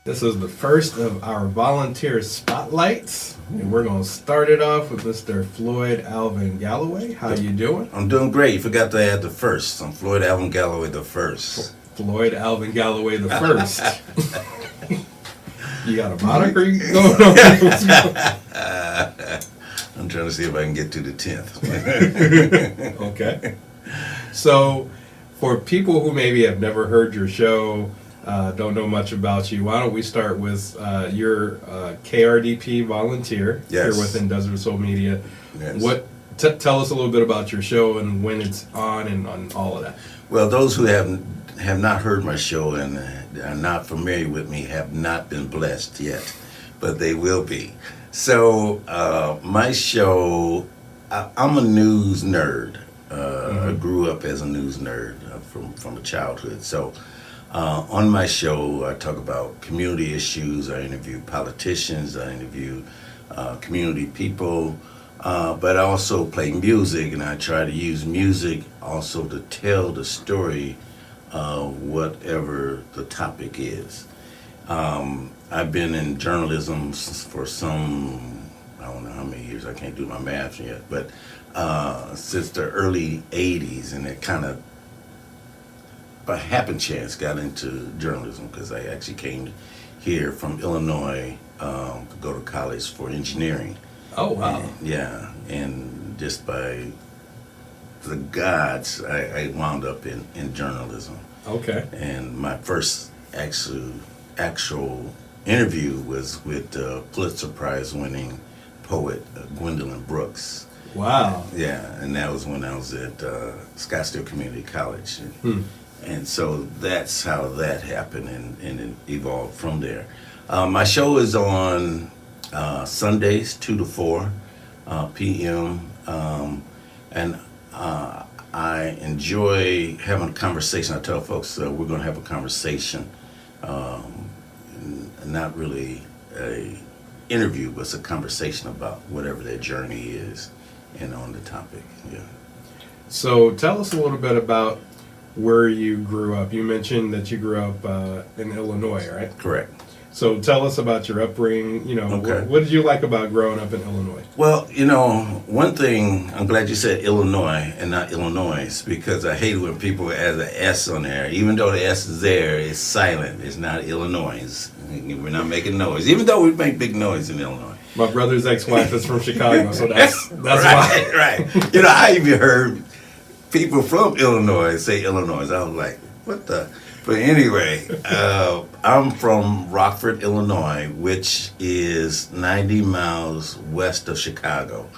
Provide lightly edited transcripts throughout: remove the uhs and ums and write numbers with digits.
This is the first of our volunteer spotlights, and we're going to start it off with Mr. Floyd Alvin Galloway. How you doing? I'm doing great. You forgot to add the first. I'm Floyd Alvin Galloway the first. Floyd Alvin Galloway the first. You got a moniker going on? I'm trying to see if I can get to the 10th. Okay. So, for people who maybe have never heard your show, don't know much about you, why don't we start with your KRDP volunteer Yes. here within Desert Soul Media. Yes. Tell us a little bit about your show and when it's on and on all of that. Well, those who have not heard my show and are not familiar with me have not been blessed yet, but they will be. So my show, I'm a news nerd. I grew up as a news nerd from a childhood. So on my show, I talk about community issues. I interview politicians. I interview community people. But I also play music, and I try to use music also to tell the story of whatever the topic is. I've been in journalism for some, I don't know how many years, I can't do my math yet, but since the early 80s, and it kind of, by happen chance, got into journalism because I actually came here from Illinois to go to college for engineering. Oh, wow. And just by the gods, I wound up in journalism. Okay. And my first actual interview was with Pulitzer Prize winning poet Gwendolyn Brooks. Wow. Yeah, and that was when I was at Scottsdale Community College. And so that's how that happened, and it evolved from there. My show is on Sundays, 2 to 4 p.m. And I enjoy having a conversation. I tell folks we're going to have a conversation, not really a interview, but it's a conversation about whatever their journey is and on the topic. Yeah. So tell us a little bit about where you grew up. You mentioned that you grew up in Illinois, right? Correct. So tell us about your upbringing. Okay. What did you like about growing up in Illinois? Well, one thing, I'm glad you said Illinois and not Illinois, because I hate when people add an S on there. Even though the S is there, it's silent. It's not Illinois. We're not making noise, even though we make big noise in Illinois. My brother's ex-wife is from Chicago, so that's right, why. Right. I even heard people from Illinois say Illinois. I was like, what the? But anyway, I'm from Rockford, Illinois, which is 90 miles west of Chicago.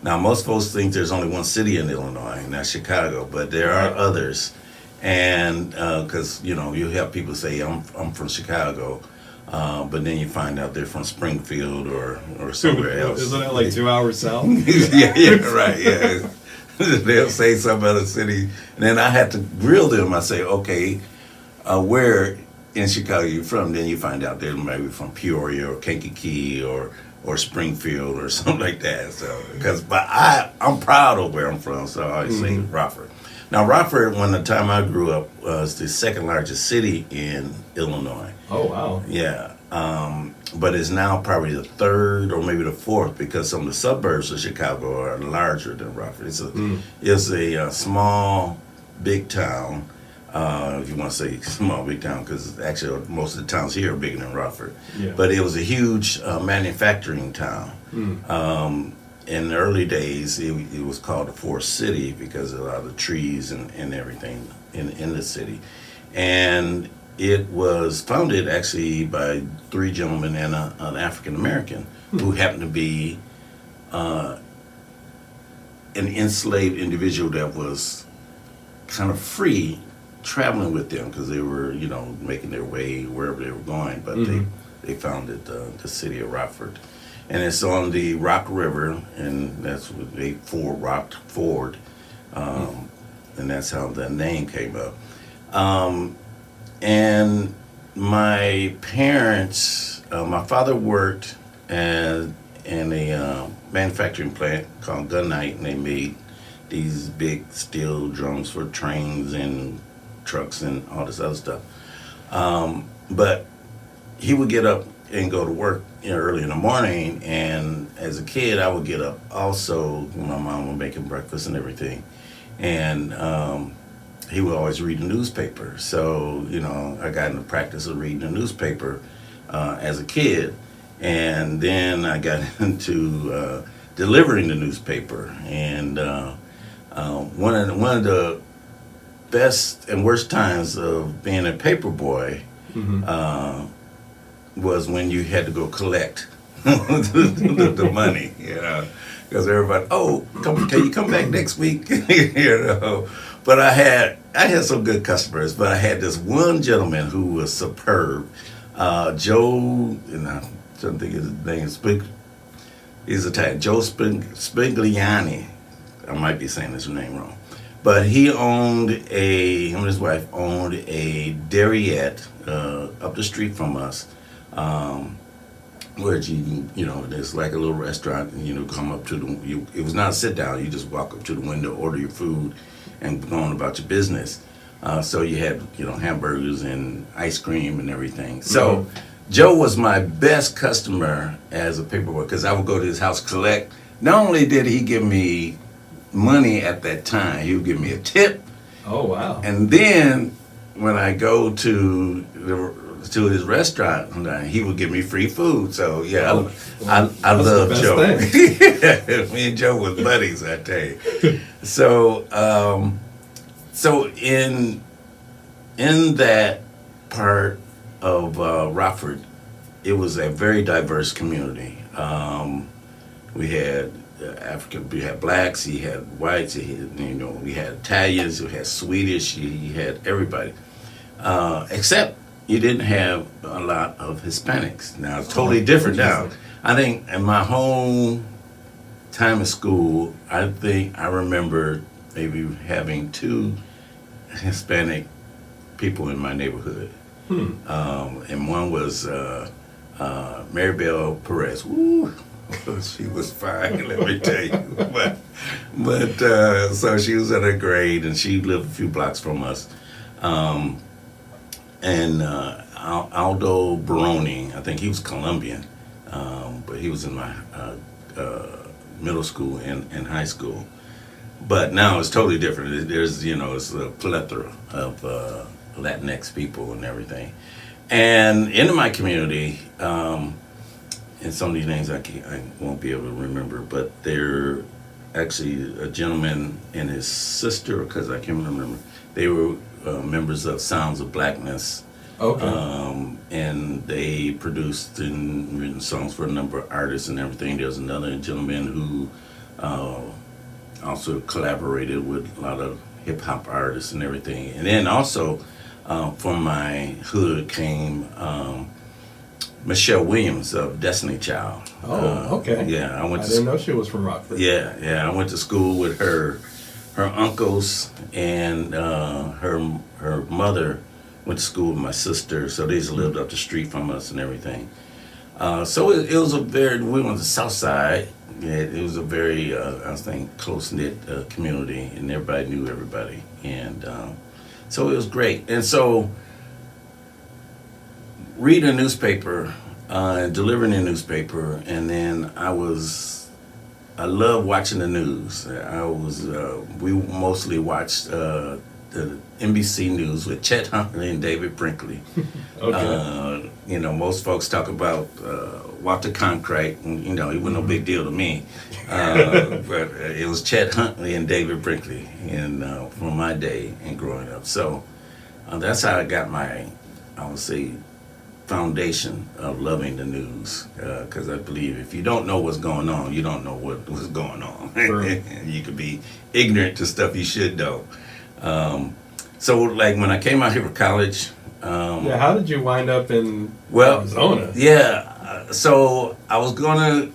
Now, most folks think there's only one city in Illinois, and that's Chicago, but there are others. And because, you have people say, I'm from Chicago, but then you find out they're from Springfield or somewhere else. Isn't that like 2 hours south? yeah, right, yeah. They'll say some other city, and then I had to grill them. I say, okay, where in Chicago you from? Then you find out they're maybe from Peoria or Kankakee or Springfield or something like that. So, but I'm proud of where I'm from, so I always say Rockford. Now, Rockford, when the time I grew up, was the second largest city in Illinois. Oh, wow. Yeah. But it's now probably the third or maybe the fourth, because some of the suburbs of Chicago are larger than Rockford. It's a small, big town. If you want to say small, big town, because actually most of the towns here are bigger than Rockford. Yeah. But it was a huge manufacturing town. In the early days, it was called the Forest City because of a lot of the trees and everything in the city. And it was founded actually by 3 gentlemen and an African American who happened to be an enslaved individual that was kind of free traveling with them because they were, making their way wherever they were going. But they founded the city of Rockford. And it's on the Rock River, and that's what they Rock Ford, and that's how the name came up. And my parents, my father worked in a manufacturing plant called Gunite, and they made these big steel drums for trains and trucks and all this other stuff. But he would get up and go to work, early in the morning, and as a kid, I would get up also. My mom would make him breakfast and everything, and he would always read the newspaper. So, I got in the practice of reading the newspaper as a kid, and then I got into delivering the newspaper. And one of the best and worst times of being a paper boy was when you had to go collect the money, because everybody, can you come back next week? But I had some good customers, but I had this one gentleman who was superb, Joe, and I'm trying to think of his name, he's Italian, Joe Spigliani. I might be saying his name wrong. But him and his wife owned a dairyette up the street from us, where there's like a little restaurant, and come up to it was not a sit down, you just walk up to the window, order your food, and go on about your business. So you had, hamburgers and ice cream and everything. So Joe was my best customer as a paperboy, because I would go to his house, collect. Not only did he give me money at that time, he would give me a tip. Oh, wow. And then when I go to his restaurant, he would give me free food. So yeah, I love Joe. Me and Joe was buddies, I tell you. So in that part of Rockford, it was a very diverse community. We had African, we had blacks, he had whites, we had Italians, we had Swedish, he had everybody. Except you didn't have a lot of Hispanics. Now, it's totally different now. I think in my whole time in school, I think I remember maybe having 2 Hispanic people in my neighborhood. And one was Maribel Perez. Woo! She was fine, let me tell you. But so she was in her grade, and she lived a few blocks from us. And Aldo Baroni, I think he was Colombian, but he was in my middle school and high school. But now it's totally different. There's, it's a plethora of Latinx people and everything. And into my community, and some of these names I won't be able to remember, but they're actually a gentleman and his sister, because I can't remember. They were members of Sounds of Blackness. Okay. And they produced and written songs for a number of artists and everything. There's another gentleman who also collaborated with a lot of hip hop artists and everything. And then also from my hood came Michelle Williams of Destiny Child. Oh, okay. Yeah, I didn't know she was from Rockford. Yeah. I went to school with her uncles, and her mother went to school with my sister. So they lived up the street from us and everything. So it was we went to the South Side. It was a very, I think, close-knit community, and everybody knew everybody. And so it was great. And so reading a newspaper, delivering a newspaper, and then I love watching the news. We mostly watched the NBC News with Chet Huntley and David Brinkley. Okay. Most folks talk about Walter Cronkite, and it wasn't no big deal to me. But it was Chet Huntley and David Brinkley, and from my day and growing up. So that's how I got my, I would say, foundation of loving the news, because I believe if you don't know what's going on, you don't know what's going on. You could be ignorant to stuff you should know. So like when I came out here for college, how did you wind up in Arizona? So I was gonna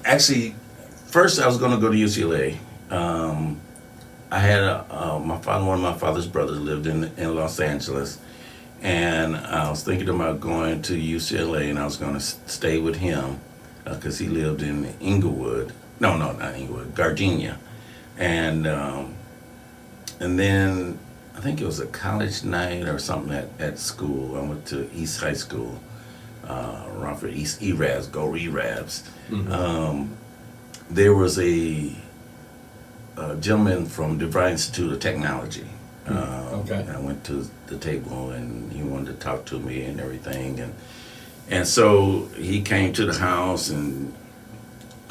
first I was gonna go to UCLA. I had one of my father's brothers lived in Los Angeles. And I was thinking about going to UCLA, and I was going to stay with him because he lived in Inglewood. No, not Inglewood, Gardenia. And then I think it was a college night or something at school. I went to East High School. run for East ERABs, go ERABs. There was a gentleman from DeVry Institute of Technology. Okay. I went to the table and he wanted to talk to me and everything, and so he came to the house and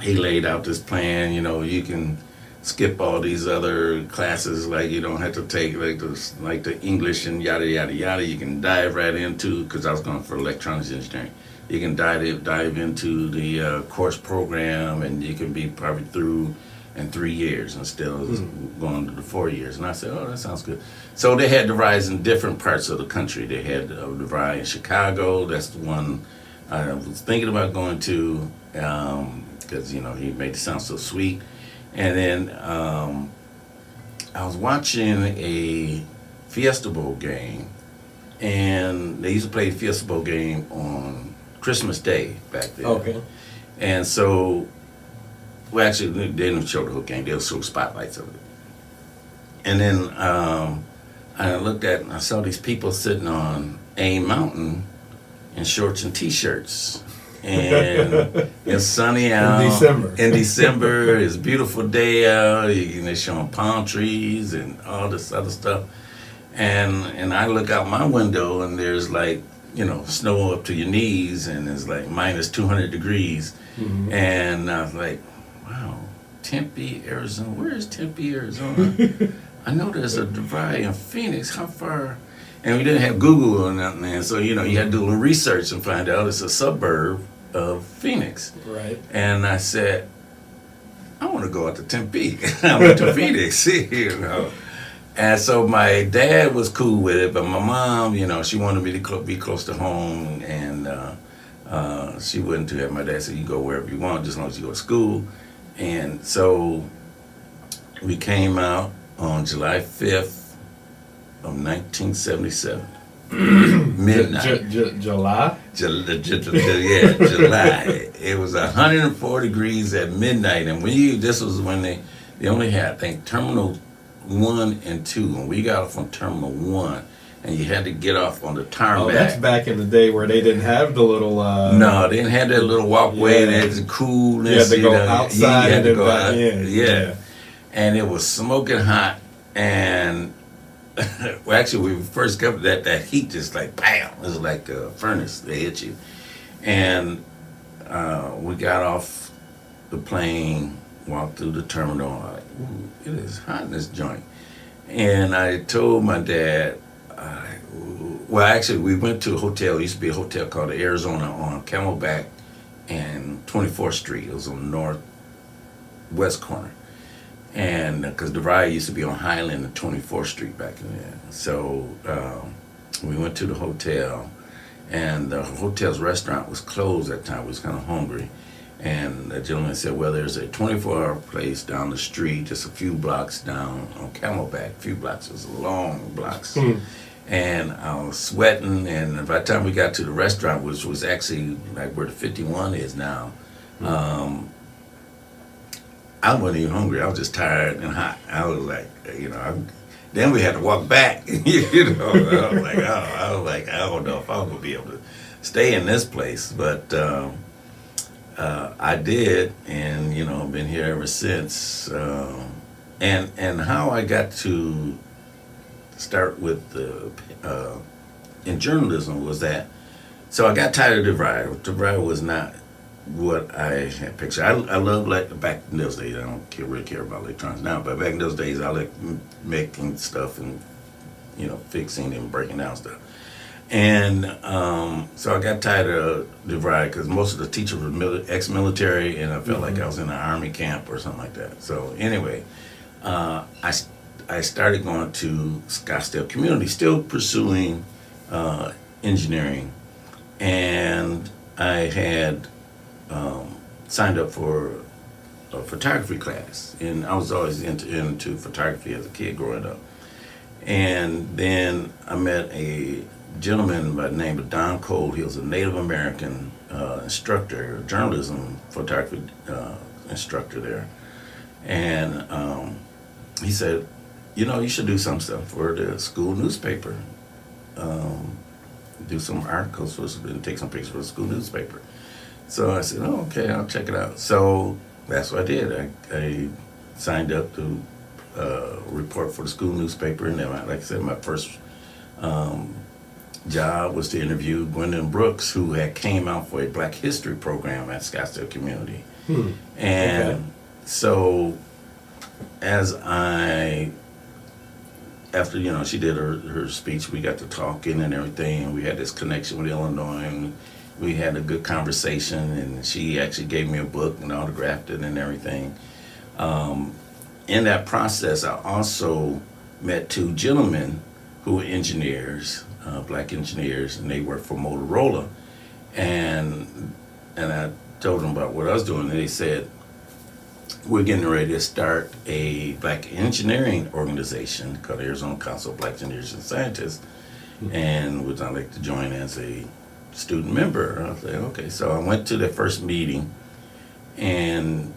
he laid out this plan. You know, you can skip all these other classes, like you don't have to take like the English and yada yada yada. You can dive right into, because I was going for electronics engineering. You can dive into the course program, and you can be probably through in 3 years instead of going to the 4 years. And I said, oh, that sounds good. So they had DeVry in different parts of the country. They had DeVry in Chicago. That's the one I was thinking about going to, because you know he made it sound so sweet. And then I was watching a Fiesta Bowl game, and they used to play the Fiesta Bowl game on Christmas Day back then. Okay. And so, well, actually, they didn't show the whole game. They'll show spotlights of it. And then I looked at and I saw these people sitting on AIM Mountain in shorts and T-shirts. And it's sunny out. In December, it's a beautiful day out. They're showing palm trees and all this other stuff. And I look out my window and there's like, you know, snow up to your knees, and it's like minus 200 degrees. And I was like, wow, Tempe, Arizona. Where is Tempe, Arizona? I know there's a DeVry in Phoenix. How far? And we didn't have Google or nothing, and so, you know, you had to do a little research and find out it's a suburb of Phoenix. Right. And I said, I want to go out to Tempe. I went to Phoenix, you know. And so my dad was cool with it, but my mom, you know, she wanted me to be close to home, and she wouldn't do that. My dad said, you go wherever you want, just as long as you go to school. And so we came out on July 5th of 1977. Midnight. July? Yeah, July. It was 104 degrees at midnight, and this was when they only had, I think, Terminal 1 and 2, and we got off on Terminal 1, and you had to get off on the tarmac. Oh, that's back in the day where they didn't have the little... No, they didn't have that little walkway. Yeah. That the coolness. You had to go outside and then back in. Yeah. And it was smoking hot, and well, actually, when we first got that heat just like, bam, it was like a furnace. They hit you. And we got off the plane, walked through the terminal. I'm like, ooh, it is hot in this joint. And I told my dad, well, actually, we went to a hotel. It used to be a hotel called the Arizona on Camelback and 24th Street. It was on the northwest corner. And because DeVry used to be on Highland and 24th Street back then. So we went to the hotel, and the hotel's restaurant was closed at the time. We was kind of hungry. And the gentleman said, well, there's a 24-hour place down the street, just a few blocks down on Camelback. A few blocks, it was long blocks. And I was sweating, and by the time we got to the restaurant, which was actually like where the 51 is now, I wasn't even hungry. I was just tired and hot. I was like, you know, then we had to walk back. You know, I was like, I don't know if I'm gonna be able to stay in this place, but I did, and you know, been here ever since. And how I got to start with in journalism was that. So I got tired of DeVry. DeVry was not what I had pictured. I love, like, back in those days, I don't really care about electronics now, but back in those days I liked making stuff and, you know, fixing and breaking down stuff. And so I got tired of DeVry because most of the teachers were ex-military, and I felt like I was in an army camp or something like that. So anyway, I started going to Scottsdale Community, still pursuing engineering, and I had signed up for a photography class, and I was always into photography as a kid growing up. And then I met a gentleman by the name of Don Cole. He was a Native American instructor, journalism photography instructor there. And he said, you know, you should do some stuff for the school newspaper. do some articles and take some pictures for the school newspaper. So I said, oh, okay, I'll check it out. So that's what I did. I signed up to report for the school newspaper, and then, like I said, my first job was to interview Gwendolyn Brooks, who had came out for a Black History program at Scottsdale Community. And so after, she did her speech, we got to talking and everything, and we had this connection with Illinois, and we had a good conversation, and she actually gave me a book and autographed it and everything. In that process, I also met two gentlemen who were engineers, Black engineers, and they worked for Motorola. And I told them about what I was doing, and they said, we're getting ready to start a Black engineering organization called Arizona Council of Black Engineers and Scientists, and would I like to join as a student member? I was like, okay. So I went to the first meeting, and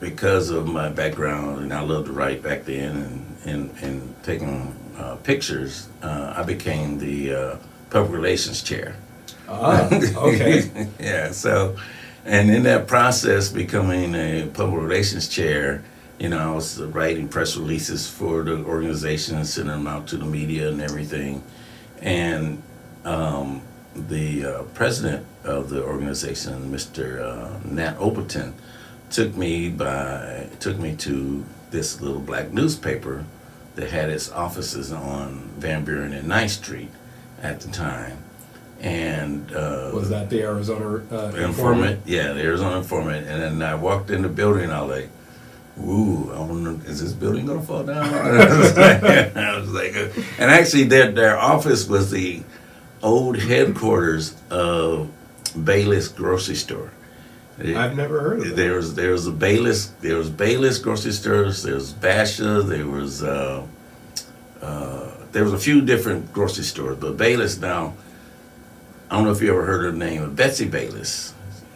because of my background, and I loved to write back then, and taking pictures, I became the public relations chair. Okay. Yeah, so, and in that process, becoming a public relations chair, I was writing press releases for the organization and sending them out to the media and everything. And the president of the organization, Mr. Nat Overton, took me to this little Black newspaper that had its offices on Van Buren and 9th Street at the time. And was that the Arizona Informant? Yeah, the Arizona Informant. And then I walked in the building, and I was like, ooh, I wonder, is this building gonna fall down? I was like, and actually their office was the old headquarters of Bayless Grocery Store. I've never heard of it. There was a Bayless, grocery stores. There was Basha. There was a few different grocery stores, but Bayless now. I don't know if you ever heard her name, but Betsy Bayless.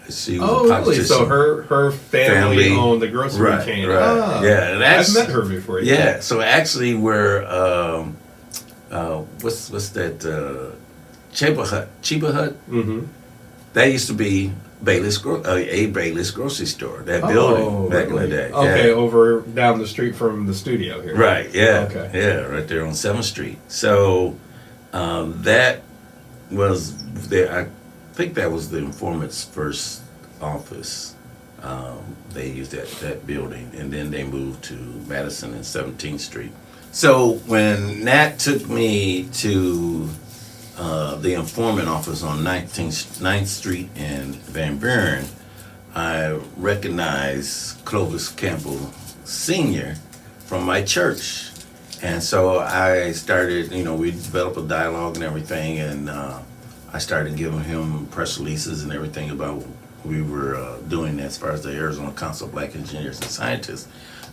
She was a politician. Really? So her family owned the grocery chain. Right. Ah, yeah, and I've met her before. Yeah. So actually, where what's that? Chiba Hut. Mm-hmm. That used to be a Bayless grocery store. That building back in the day. Okay, over down the street from the studio here. Right. Yeah. Okay. Yeah, right there on 7th Street. So that was there. I think that was the informant's first office. They used that building, and then they moved to Madison and 17th Street. So when Nat took me to the informant office on 9th Street and Van Buren, I recognized Clovis Campbell Sr. from my church. And so I started, we developed a dialogue and everything, and I started giving him press releases and everything about what we were doing as far as the Arizona Council of Black Engineers and Scientists.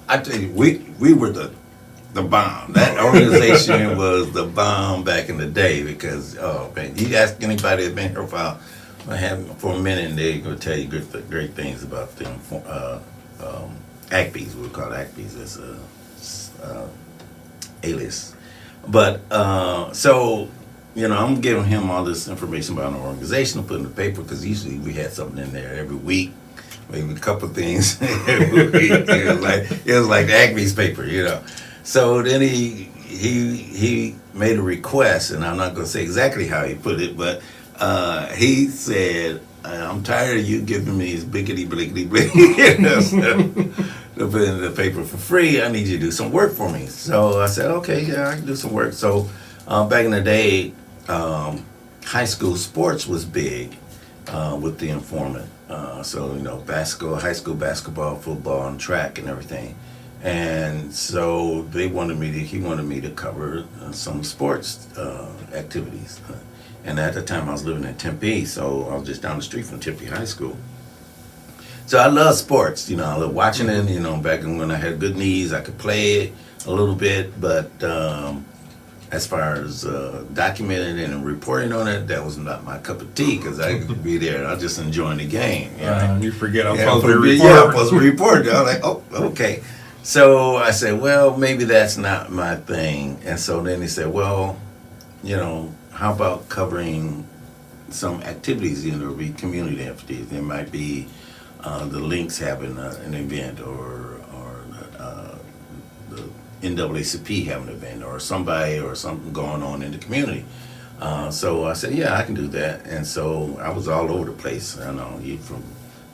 I tell you, we were the bomb. That organization was the bomb back in the day because, oh man, you ask anybody that's been here for a minute, and they're going to tell you great things about the ACBs. We call it ACBs as a alias. But so, I'm giving him all this information about an organization to put in the paper because usually we had something in there every week. Maybe a couple of things. It was like the ACB's paper, So then he made a request, and I'm not going to say exactly how he put it, but he said, "I'm tired of you giving me these blickety blickety blickety to put in the paper for free. I need you to do some work for me." So I said, "Okay, yeah, I can do some work." So back in the day, high school sports was big with the informant. So high school basketball, football, and track and everything. And so he wanted me to cover some sports activities. And at the time I was living in Tempe, so I was just down the street from Tempe High School. So I love sports, I love watching it, back when I had good knees, I could play it a little bit, but as far as documenting it and reporting on it, that was not my cup of tea because I could be there. I was just enjoying the game. You forget I'm supposed to report. Yeah, I'm supposed to report. I was like, oh, okay. So I said, well, maybe that's not my thing. And so then he said, well, how about covering some activities? There'll be community activities. There might be the Links having an event, or the NAACP having an event, or somebody or something going on in the community. So I said, yeah, I can do that. And so I was all over the place. I know,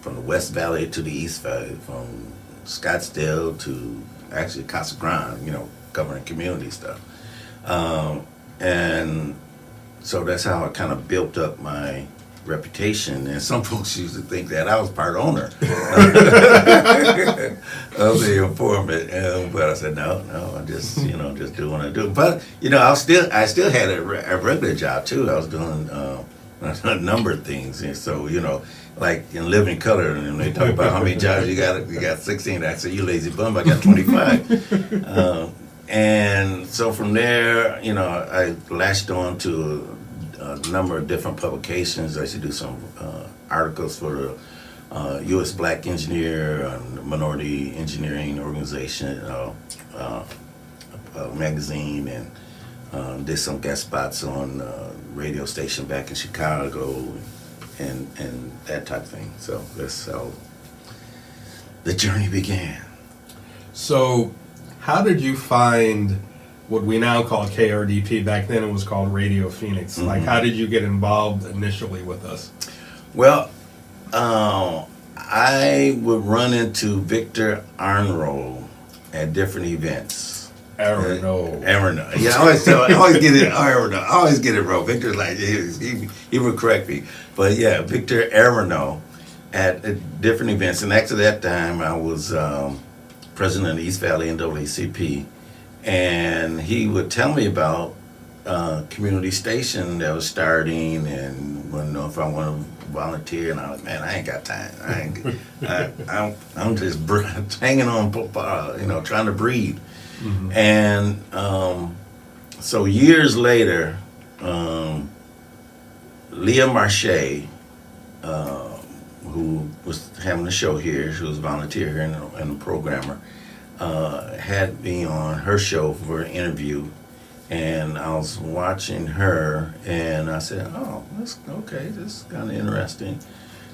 from the West Valley to the East Valley, from Scottsdale to actually Casa Grande, covering community stuff. And so that's how I kind of built up my reputation. And some folks used to think that I was part owner of the informant. But I said, no, I just, just do what I do. But, I still had a regular job too. I was doing a number of things. And so, like in Living Color, and they talk about how many jobs you got 16. I said, you lazy bum, I got 25. And so from there, I latched on to a number of different publications. I used to do some articles for the U.S. Black Engineer, Minority Engineering Organization magazine, and did some guest spots on radio station back in Chicago, and that type of thing. So that's how the journey began. So, how did you find what we now call KRDP? Back then it was called Radio Phoenix. Mm-hmm. Like, how did you get involved initially with us? Well, I would run into Victor Arnroll at different events. Arno. Yeah, I always get it. I always get it wrong. Victor's like he would correct me, but yeah, Victor Arno at different events. And actually, that time I was president of the East Valley NAACP, and he would tell me about community station that was starting, and wanted to know if I want to volunteer. And I was, man, I ain't got time. I'm just hanging on, trying to breathe. Mm-hmm. And so years later, Leah Marche, who was having a show here, she was a volunteer here and a programmer, had me on her show for an interview. And I was watching her, and I said, oh, that's okay, this is kind of interesting.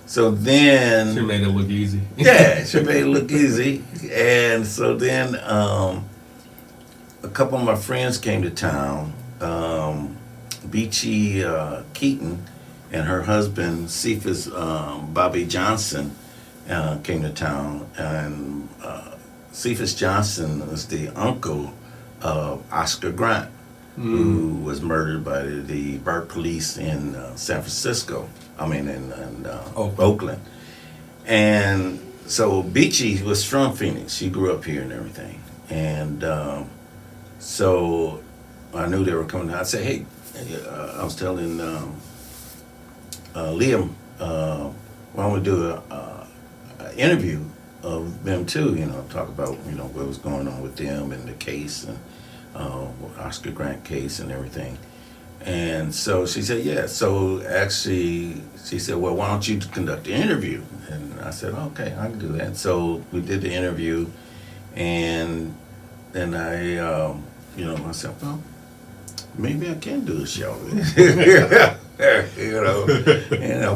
So then... She made it look easy. Yeah, she made it look easy. And so then a couple of my friends came to town. Beachy Keaton and her husband, Cephas Bobby Johnson, came to town. And Cephas Johnson was the uncle of Oscar Grant, who was murdered by the BART police in San Francisco. In Oakland. And so Beachy was from Phoenix. She grew up here and everything. And so I knew they were coming. I said, hey, I was telling Liam, why don't we do an interview of them too, talk about, what was going on with them and the case, and Oscar Grant case and everything. And so she said, yeah. So actually, she said, well, why don't you conduct the interview? And I said, okay, I can do that. So we did the interview, and then I said, well, maybe I can do a show.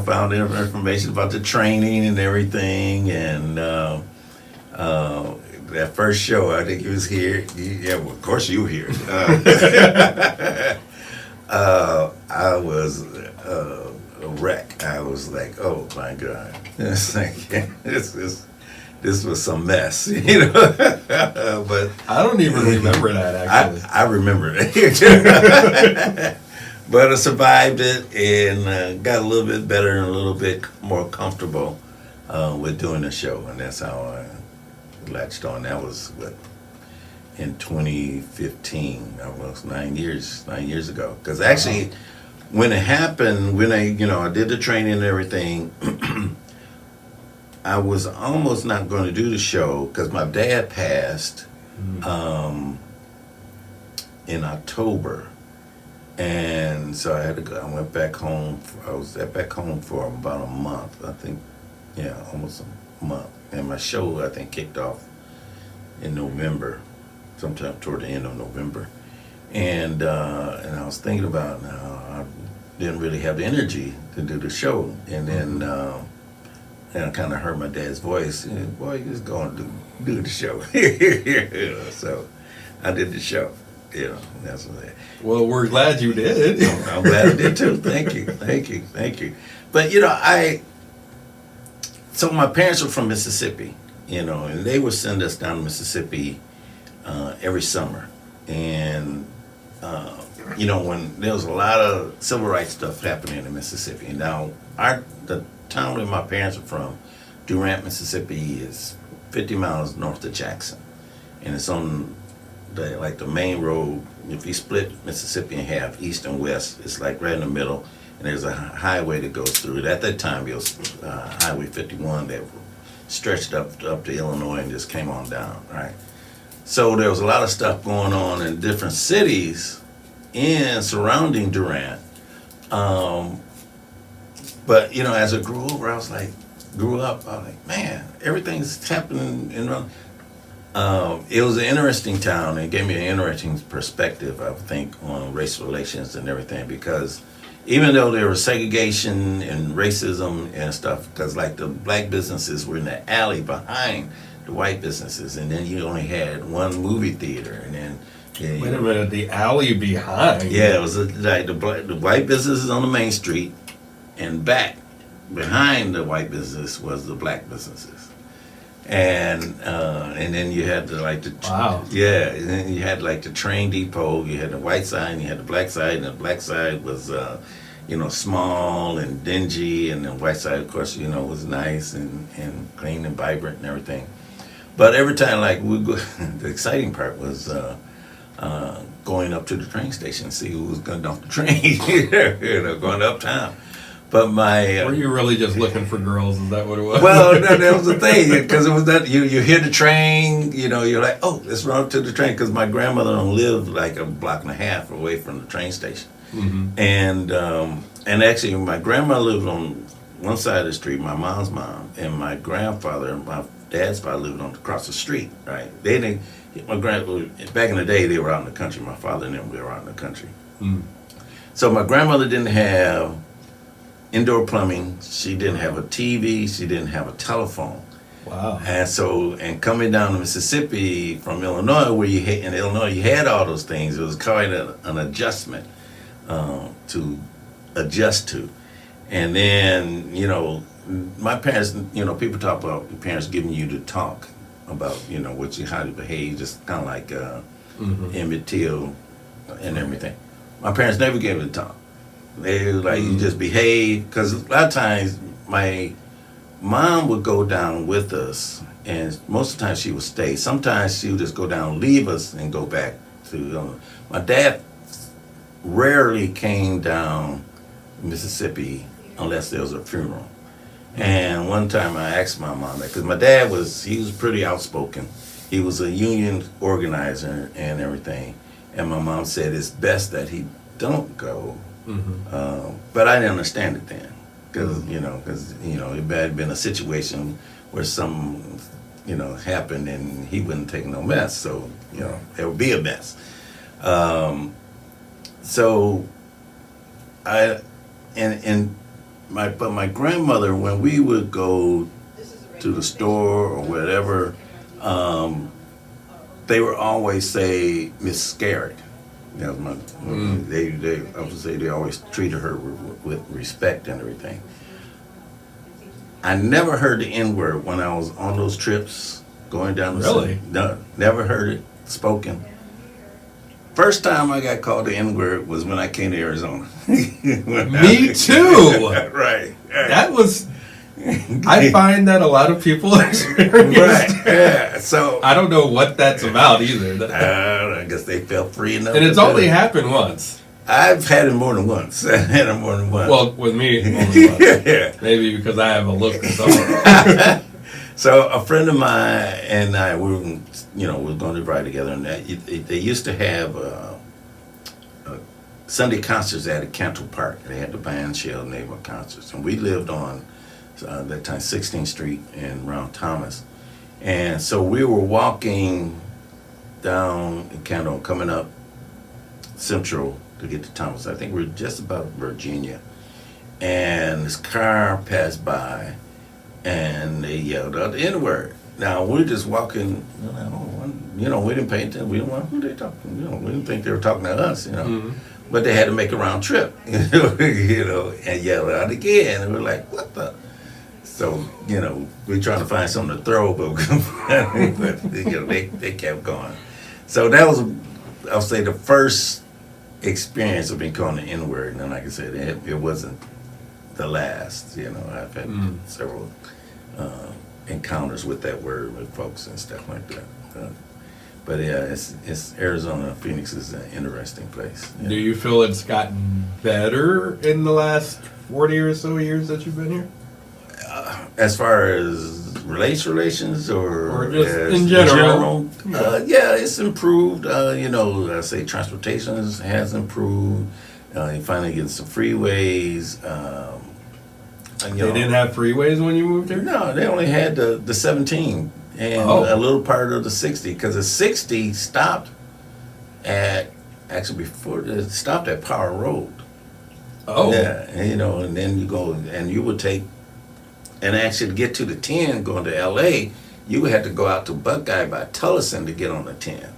Found information about the training and everything, and that first show, I think he was here. Yeah, well, of course you were here. I was a wreck. I was like, oh my God. It's like, this was some mess, But I don't even remember that, actually. I remember it. But I survived it, and got a little bit better and a little bit more comfortable with doing the show. And that's how I latched on. That was in 2015. That was 9 years ago. Because actually, when it happened, when I did the training and everything, I was almost not going to do the show because my dad passed in October. And so I had to go. I went back home. I was back home for about a month, I think. Yeah, almost a month. And my show, I think, kicked off in November, sometime toward the end of November. And I was thinking about I didn't really have the energy to do the show. And then and I kind of heard my dad's voice. Boy, you just go and do the show. So I did the show. That's what I. Well, we're glad you did. I'm glad I did too. Thank you. But so my parents were from Mississippi, and they would send us down to Mississippi every summer. And when there was a lot of civil rights stuff happening in Mississippi. Now, the town where my parents are from, Durant, Mississippi, is 50 miles north of Jackson, and it's on the main road. If you split Mississippi in half, east and west, it's like right in the middle, and there's a highway that goes through it. At that time, it was Highway 51 that stretched up to Illinois and just came on down, right? So there was a lot of stuff going on in different cities and surrounding Durant. But as I grew up, I was like, man, everything's happening it was an interesting town. It gave me an interesting perspective, I think, on race relations and everything, because even though there was segregation and racism and stuff, because the black businesses were in the alley behind the white businesses, and then you only had one movie theater, and then Wait a minute, the alley behind. Yeah, it was the white businesses on the main street, and behind the white business was the black businesses, and then you had Wow. Yeah, and then you had the train depot. You had the white side, and you had the black side, and the black side was small and dingy, and the white side, of course, was nice and clean and vibrant and everything. But every time we go, the exciting part was going up to the train station and see who was going off the train, going uptown. But were you really just looking for girls? Is that what it was? Well, no, that was the thing, because it was that you hear the train, you're like, oh, let's run up to the train, because my grandmother lived a block and a half away from the train station. Mm-hmm. And actually, my grandma lived on one side of the street, my mom's mom, and my grandfather, my dad's father, lived across the street. Right? They didn't. Back in the day, they were out in the country. My father and them were out in the country. Mm. So my grandmother didn't have indoor plumbing. She didn't have a TV. She didn't have a telephone. Wow. And coming down to Mississippi from Illinois, where you had all those things, it was quite an adjustment to adjust to. And then, my parents, people talk about your parents giving you the talk about, how to behave, just kind of like Emmett Till and everything. My parents never gave it the talk. They were like, you just behave, because a lot of times my mom would go down with us, and most of the time she would stay. Sometimes she would just go down, leave us, and go back to. My dad rarely came down Mississippi unless there was a funeral. And one time I asked my mom that, because my dad was pretty outspoken. He was a union organizer and everything. And my mom said it's best that he don't go. Mm-hmm. But I didn't understand it then, because it had been a situation where something happened and he wouldn't take no mess, so there would be a mess. But my grandmother, when we would go to the store or whatever, they would always say Miss Scarrett. That was I would say they always treated her with respect and everything. I never heard the N-word when I was on those trips going down the Really? city. No, never heard it spoken. First time I got called the N-word was when I came to Arizona. Me too. Right. That was. I find that a lot of people experience. Right. Yeah. So I don't know what that's about either. I guess they felt free enough. And it's only happened once. I've had it more than once. Well, with me, only once. Yeah. Maybe because I have a look or something. So a friend of mine and I, we were going to ride together, and they used to have Sunday concerts at Cantle Park. They had the band shell neighborhood concerts, and we lived on that time 16th Street and around Thomas, and so we were walking down in Cantle, coming up, Central to get to Thomas. I think we're just about Virginia. And this car passed by, and they yelled out the N-word. Now, we're just walking, we didn't pay attention. We didn't want who they talking, we didn't think they were talking to us, Mm-hmm. But they had to make a round trip, and yell out again. And we're like, what the? So, we're trying to find something to throw, but they kept going. So that was, I'll say, the first experience of being called the N-word. And like I said, it wasn't the last. I've had several encounters with that word with folks and stuff like that. But yeah, it's Arizona. Phoenix is an interesting place. Yeah. Do you feel it's gotten better in the last 40 or so years that you've been here? As far as relations or just as in general? Yeah, it's improved. I say transportation has improved. You finally get some freeways. They didn't have freeways when you moved here? No, they only had the 17 and a little part of the 60, because the 60 stopped at, actually before it stopped at Power Road. Oh. Yeah, and then you go, and you would take, and actually to get to the 10 going to LA, you would have to go out to Buckeye by Tullison to get on the 10.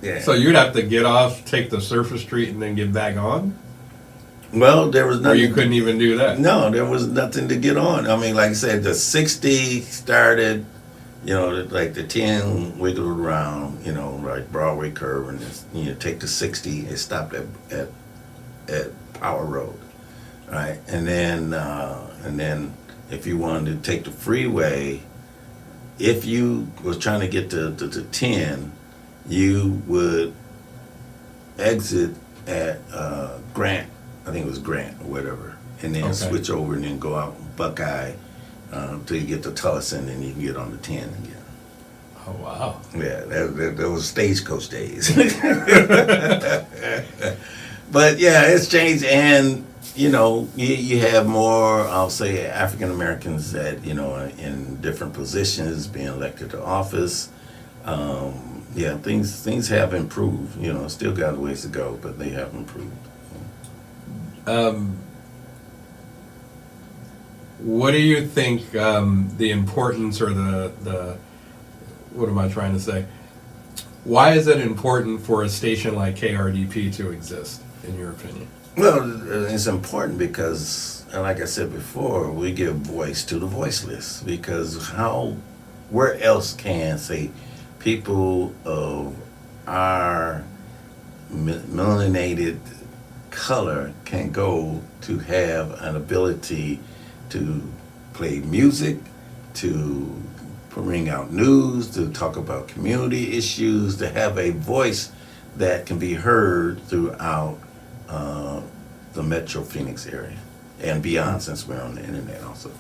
Yeah. So you'd have to get off, take the surface street, and then get back on? Well, there was Or nothing. you couldn't even do that? No, there was nothing to get on. I mean, like I said, the 60 started, like the 10 wiggled around, like Broadway curve, and take the 60. It stopped at Power Road, right? And then if you wanted to take the freeway, if you was trying to get to 10, you would exit at Grant. I think it was Grant or whatever, and then switch over and then go out Buckeye till you get to Tullison, and you can get on the 10 again. Oh, wow. Yeah, that was stagecoach days. But yeah, it's changed, and you have more, I'll say, African Americans that in different positions being elected to office. Yeah, things have improved. Still got a ways to go, but they have improved. What do you think the importance or the what am I trying to say? Why is it important for a station like KRDP to exist, in your opinion? Well, it's important because, like I said before, we give voice to the voiceless. Because where else can, say, people of our melanated color can go to have an ability to play music, to bring out news, to talk about community issues, to have a voice that can be heard throughout the Metro Phoenix area and beyond, since we're on the internet also.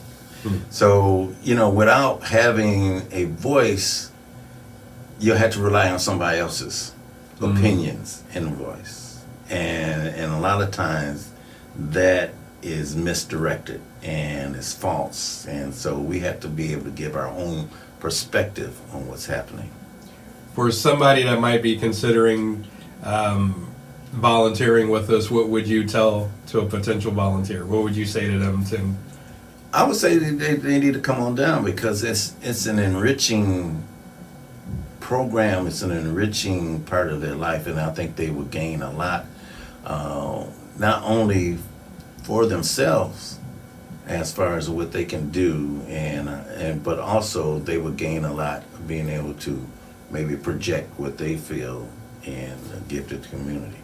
So, without having a voice, you have to rely on somebody else's opinions and voice. And a lot of times that is misdirected and is false. And so we have to be able to give our own perspective on what's happening. For somebody that might be considering volunteering with us, what would you tell to a potential volunteer? What would you say to them, Tim? I would say they need to come on down, because it's an enriching program. It's an enriching part of their life, and I think they would gain a lot, not only for themselves as far as what they can do, but also they would gain a lot of being able to maybe project what they feel and give to the community.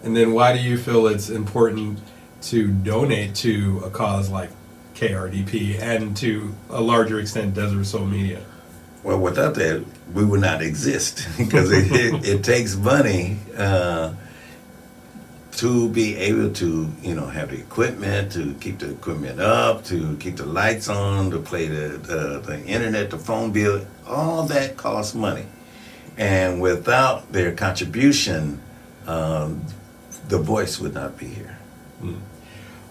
And then why do you feel it's important to donate to a cause like KRDP and to a larger extent Desert Soul Media? Well, without that, we would not exist, because it takes money to be able to, have the equipment, to keep the equipment up, to keep the lights on, to play the internet, the phone bill. All that costs money. And without their contribution, the voice would not be here.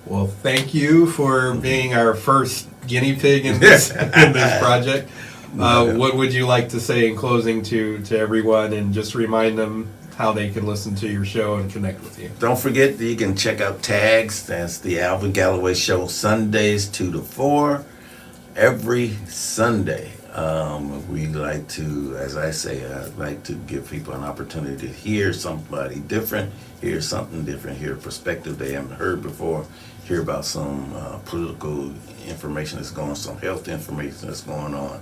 Well, thank you for being our first guinea pig in this project. What would you like to say in closing to everyone, and just remind them how they can listen to your show and connect with you. Don't forget that you can check out Tags. That's the Alvin Galloway Show, Sundays 2 to 4, every Sunday. We like to, as I say, I like to give people an opportunity to hear somebody different, hear something different, hear a perspective they haven't heard before, hear about some political information that's going on, some health information that's going on.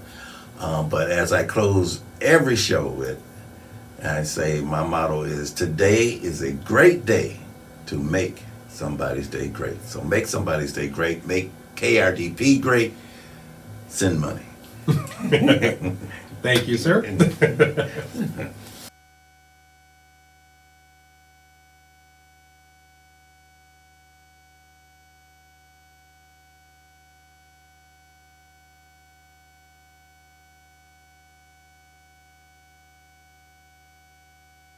But as I close every show with, I say my motto is, today is a great day to make somebody's day great. So make somebody's day great, make KRDP great, send money. Thank you, sir.